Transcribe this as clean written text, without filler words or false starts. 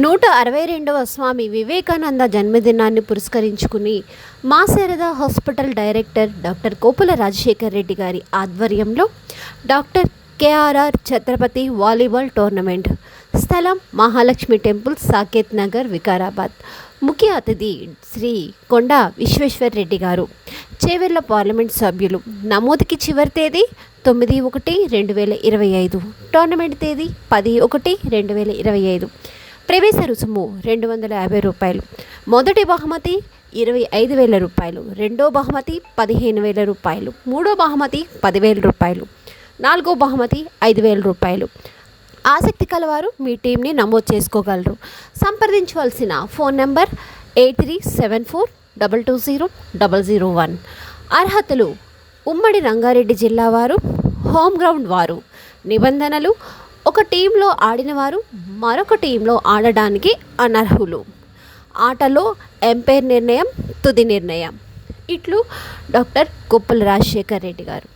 162వ స్వామి వివేకానంద జన్మదినాన్ని పురస్కరించుకుని మా Sharada hospital director doctor Kopula Rajasekhar Reddy గారి ఆధ్వర్యంలో doctor KRR Chhatrapati volleyball tournament, స్థలం మహాలక్ష్మి టెంపుల్, సాకేత్ నగర్, వికారాబాద్. ముఖ్య అతిథి శ్రీ కొండా విశ్వేశ్వర్ రెడ్డి గారు, చేవెళ్ల పార్లమెంట్ సభ్యులు. నమోదుకి చివరి తేదీ 9/1/2025, టోర్నమెంట్ తేదీ 10/1/2025. ప్రవేశ రుసుము 250 రూపాయలు. మొదటి బహుమతి 25,000 రూపాయలు, రెండో బహుమతి 15,000 రూపాయలు, మూడో బహుమతి 10,000 రూపాయలు, నాలుగో బహుమతి 5,000 రూపాయలు. ఆసక్తి కలవారు మీ టీంని నమోదు చేసుకోగలరు. సంప్రదించవలసిన ఫోన్ నెంబర్ 8374220001. అర్హతలు: ఉమ్మడి రంగారెడ్డి జిల్లా వారు, హోమ్ గ్రౌండ్ వారు. నిబంధనలు: ఒక టీంలో ఆడినవారు మరొక టీంలో ఆడడానికి అనర్హులు. ఆటలో ఎంపైర్ నిర్ణయం తుది నిర్ణయం. ఇట్లు డాక్టర్ కోపుల రాజశేఖర్ రెడ్డి గారు.